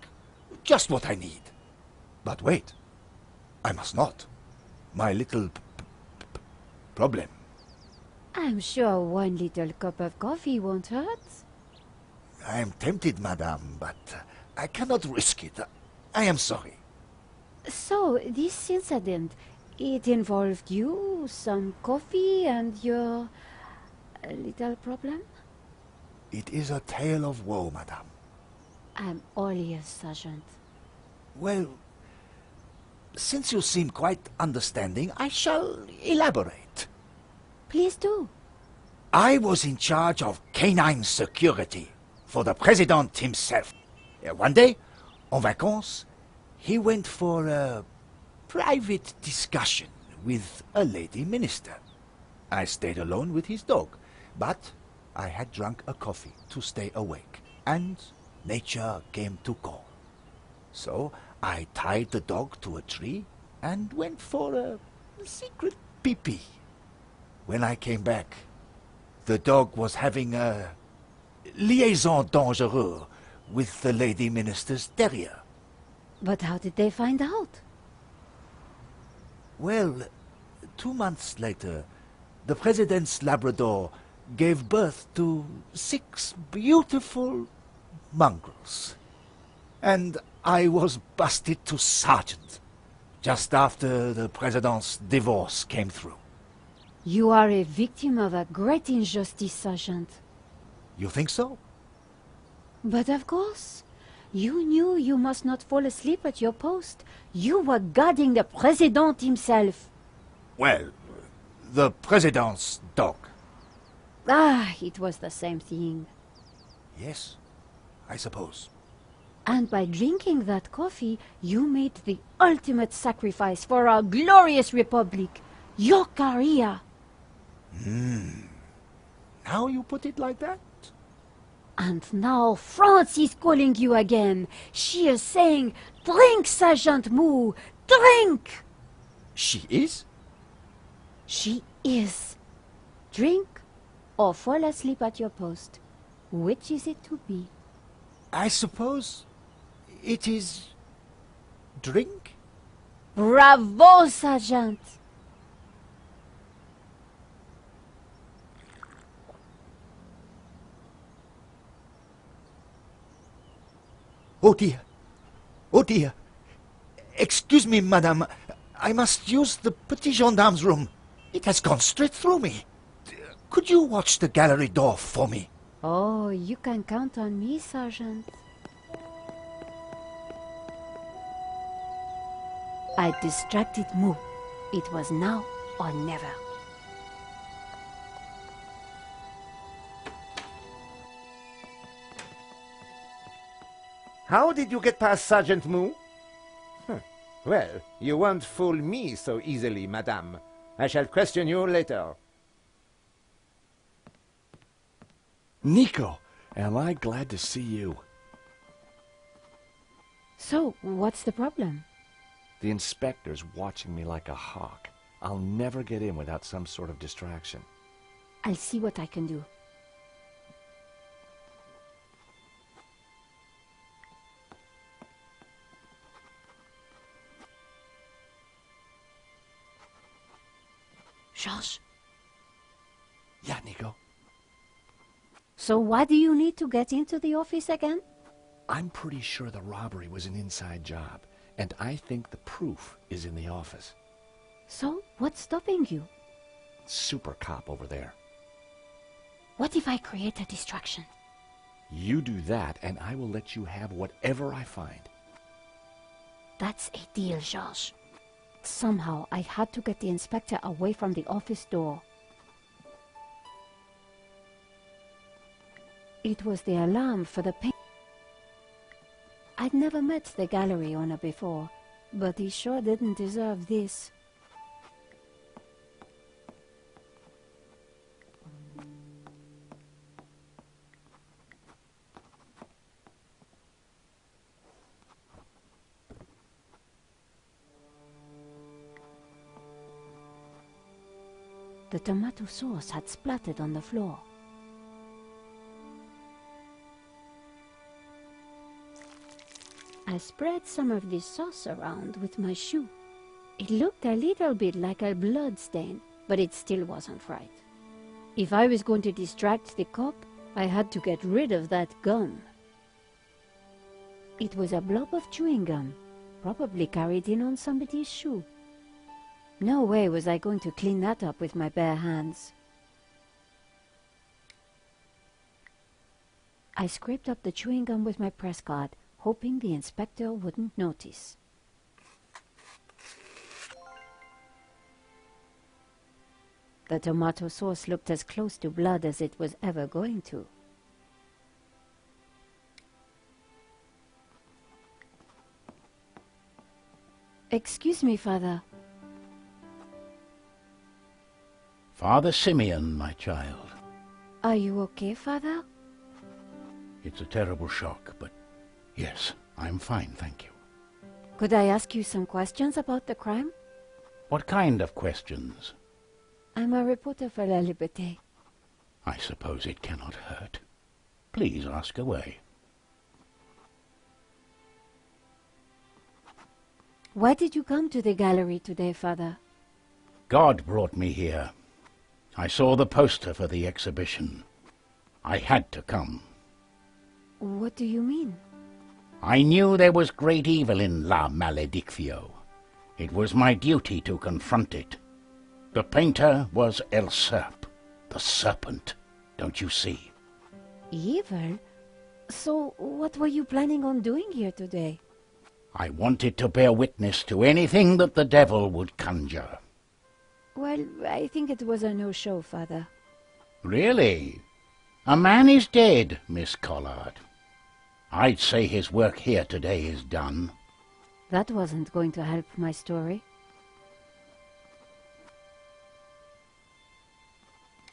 Just what I need. But wait. I must not. My little problem. I'm sure one little cup of coffee won't hurt. I am tempted, madame, but I cannot risk it. I am sorry. So, this incident, it involved you, some coffee, and your little problem? It is a tale of woe, madame. I'm all ears, Sergeant. Well, since you seem quite understanding, I shall elaborate. Please do. I was in charge of canine security for the President himself. One day, en vacances, he went for a private discussion with a lady minister. I stayed alone with his dog, but I had drunk a coffee to stay awake, and nature came to call. So I tied the dog to a tree and went for a secret pee-pee. When I came back, the dog was having a liaison dangereuse with the lady minister's terrier. But how did they find out? Well, 2 months later, the President's Labrador gave birth to 6 beautiful mongrels. And I was busted to sergeant just after the President's divorce came through. You are a victim of a great injustice, Sergeant. You think so? But of course. You knew you must not fall asleep at your post. You were guarding the President himself. Well, the President's dog. Ah, it was the same thing. Yes, I suppose. And by drinking that coffee, you made the ultimate sacrifice for our glorious republic, your career. Now you put it like that? And now France is calling you again. She is saying, "Drink, Sergeant Moo, drink!" She is? She is. Drink or fall asleep at your post. Which is it to be? I suppose it is drink? Bravo, Sergeant! Oh dear. Oh dear. Excuse me, madame. I must use the petit gendarme's room. It has gone straight through me. Could you watch the gallery door for me? Oh, you can count on me, Sergeant. I distracted Moo. It was now or never. How did you get past Sergeant Moo? Well, you won't fool me so easily, madame. I shall question you later. Nico, am I glad to see you. So, what's the problem? The inspector's watching me like a hawk. I'll never get in without some sort of distraction. I'll see what I can do. Georges? Yeah, Nico? So why do you need to get into the office again? I'm pretty sure the robbery was an inside job, and I think the proof is in the office. So, what's stopping you? Super cop over there. What if I create a distraction? You do that, and I will let you have whatever I find. That's a deal, Georges. Somehow, I had to get the inspector away from the office door. It was the alarm for the paint. I'd never met the gallery owner before, but he sure didn't deserve this. The tomato sauce had splattered on the floor. I spread some of this sauce around with my shoe. It looked a little bit like a blood stain, but it still wasn't right. If I was going to distract the cop, I had to get rid of that gum. It was a blob of chewing gum, probably carried in on somebody's shoe. No way was I going to clean that up with my bare hands. I scraped up the chewing gum with my press card, hoping the inspector wouldn't notice. The tomato sauce looked as close to blood as it was ever going to. Excuse me, Father. Father Simeon, my child. Are you okay, Father? It's a terrible shock, but yes, I'm fine, thank you. Could I ask you some questions about the crime? What kind of questions? I'm a reporter for La Liberté. I suppose it cannot hurt. Please ask away. Why did you come to the gallery today, Father? God brought me here. I saw the poster for the exhibition. I had to come. What do you mean? I knew there was great evil in La Maledictio. It was my duty to confront it. The painter was El Serp, the Serpent, don't you see? Evil? So what were you planning on doing here today? I wanted to bear witness to anything that the devil would conjure. Well, I think it was a no-show, Father. Really? A man is dead, Miss Collard. I'd say his work here today is done. That wasn't going to help my story.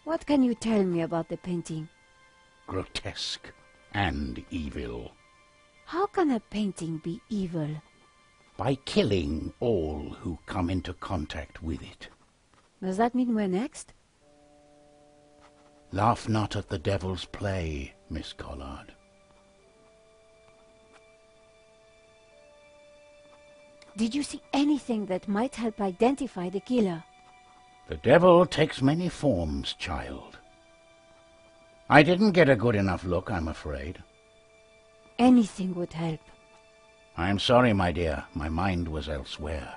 What can you tell me about the painting? Grotesque and evil. How can a painting be evil? By killing all who come into contact with it. Does that mean we're next? Laugh not at the devil's play, Miss Collard. Did you see anything that might help identify the killer? The devil takes many forms, child. I didn't get a good enough look, I'm afraid. Anything would help. I'm sorry, my dear. My mind was elsewhere.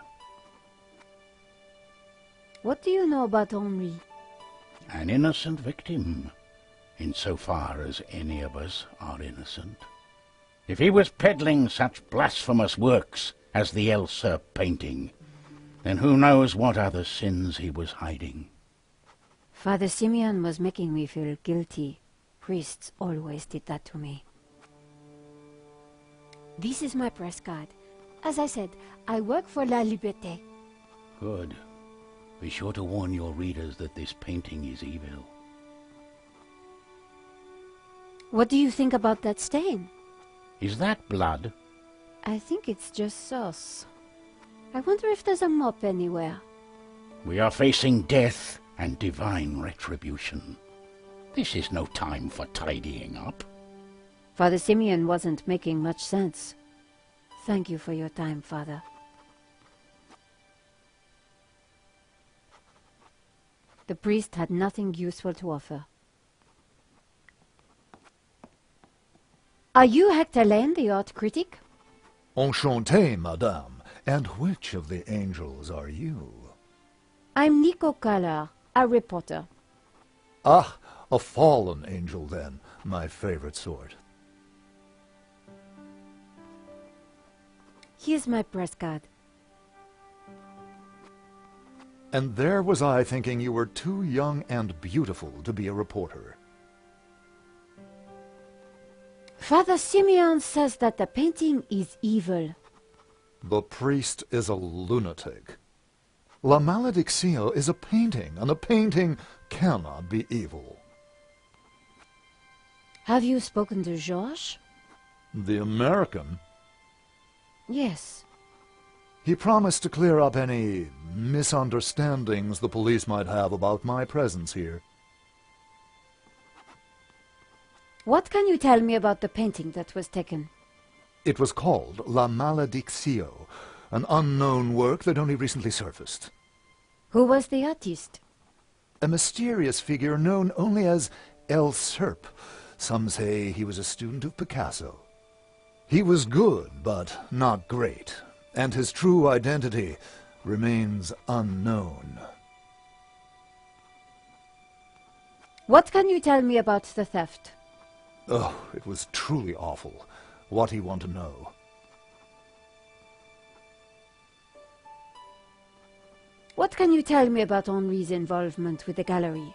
What do you know about Henri? An innocent victim, insofar as any of us are innocent. If he was peddling such blasphemous works as the El Serp painting, then who knows what other sins he was hiding. Father Simeon was making me feel guilty. Priests always did that to me. This is my press card. As I said, I work for La Liberté. Good. Be sure to warn your readers that this painting is evil. What do you think about that stain? Is that blood? I think it's just sauce. I wonder if there's a mop anywhere. We are facing death and divine retribution. This is no time for tidying up. Father Simeon wasn't making much sense. Thank you for your time, Father. The priest had nothing useful to offer. Are you Hector Lane, the art critic? Enchanté, madame. And which of the angels are you? I'm Nico Collard, a reporter. Ah, a fallen angel, then. My favorite sort. Here's my press card. And there was I thinking you were too young and beautiful to be a reporter. Father Simeon says that the painting is evil. The priest is a lunatic. La Maledictio is a painting, and a painting cannot be evil. Have you spoken to Georges? The American? Yes. He promised to clear up any misunderstandings the police might have about my presence here. What can you tell me about the painting that was taken? It was called La Maledictio, an unknown work that only recently surfaced. Who was the artist? A mysterious figure known only as El Serp. Some say he was a student of Picasso. He was good, but not great, and his true identity remains unknown. What can you tell me about the theft? Oh, it was truly awful. What do you want to know? What can you tell me about Henri's involvement with the gallery?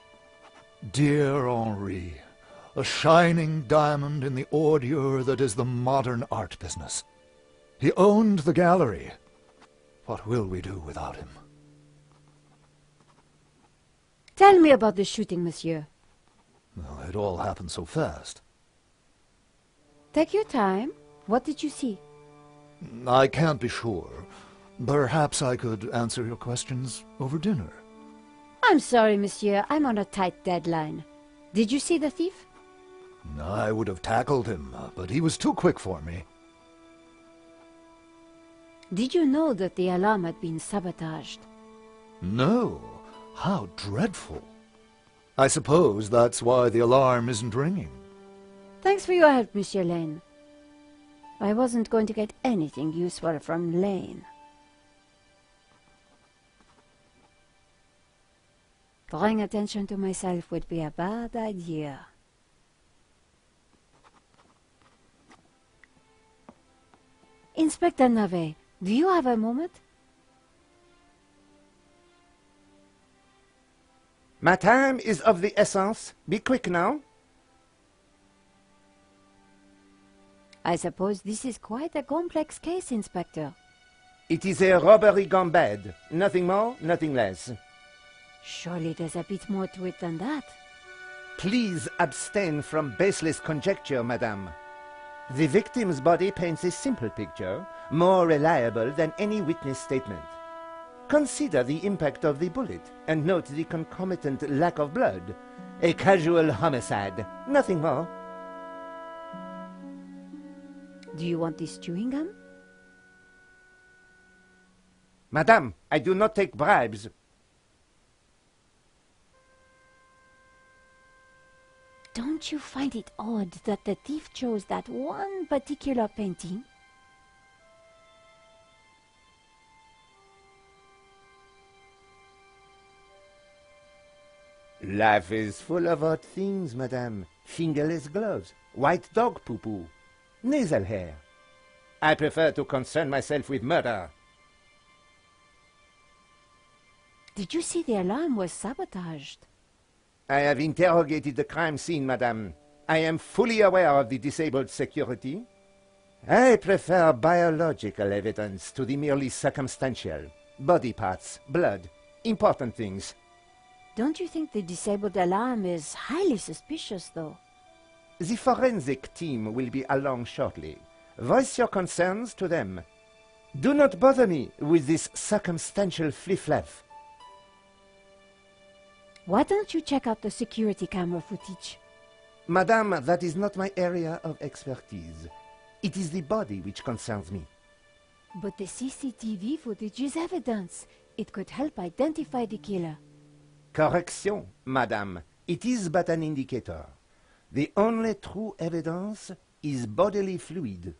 Dear Henri, a shining diamond in the ordure that is the modern art business. He owned the gallery. What will we do without him? Tell me about the shooting, monsieur. Well, it all happened so fast. Take your time. What did you see? I can't be sure. Perhaps I could answer your questions over dinner. I'm sorry, monsieur. I'm on a tight deadline. Did you see the thief? I would have tackled him, but he was too quick for me. Did you know that the alarm had been sabotaged? No. How dreadful. I suppose that's why the alarm isn't ringing. Thanks for your help, Monsieur Lane. I wasn't going to get anything useful from Lane. Drawing attention to myself would be a bad idea. Inspector Navet, do you have a moment? My time is of the essence. Be quick now. I suppose this is quite a complex case, Inspector. It is a robbery gone bad. Nothing more, nothing less. Surely there's a bit more to it than that. Please abstain from baseless conjecture, madame. The victim's body paints a simple picture, more reliable than any witness statement. Consider the impact of the bullet, and note the concomitant lack of blood. A casual homicide, nothing more. Do you want this chewing gum? Madame, I do not take bribes. Don't you find it odd that the thief chose that one particular painting? Life is full of odd things, madame. Fingerless gloves, white dog poo-poo, nasal hair. I prefer to concern myself with murder. Did you see the alarm was sabotaged? I have interrogated the crime scene, madame. I am fully aware of the disabled security. I prefer biological evidence to the merely circumstantial. Body parts, blood, important things. Don't you think the disabled alarm is highly suspicious, though? The forensic team will be along shortly. Voice your concerns to them. Do not bother me with this circumstantial fliff-flaff. Why don't you check out the security camera footage? Madame, that is not my area of expertise. It is the body which concerns me. But the CCTV footage is evidence. It could help identify the killer. Correction, madame. It is but an indicator. The only true evidence is bodily fluid.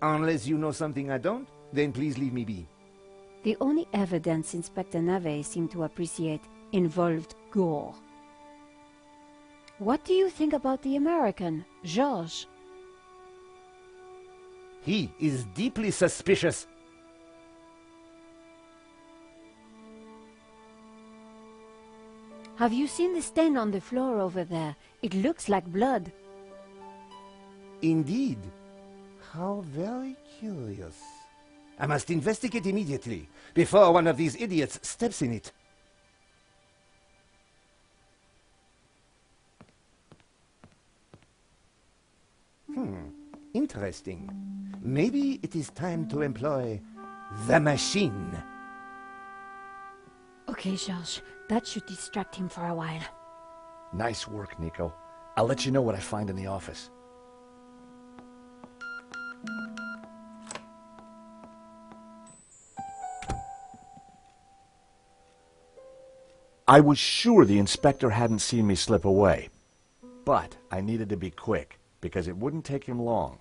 Unless you know something I don't, then please leave me be. The only evidence Inspector Navet seemed to appreciate involved gore. What do you think about the American, Georges? He is deeply suspicious. Have you seen the stain on the floor over there? It looks like blood. Indeed. How very curious. I must investigate immediately, before one of these idiots steps in it. Interesting. Maybe it is time to employ the machine. Okay, Georges. That should distract him for a while. Nice work, Nico. I'll let you know what I find in the office. I was sure the inspector hadn't seen me slip away. But I needed to be quick, because it wouldn't take him long.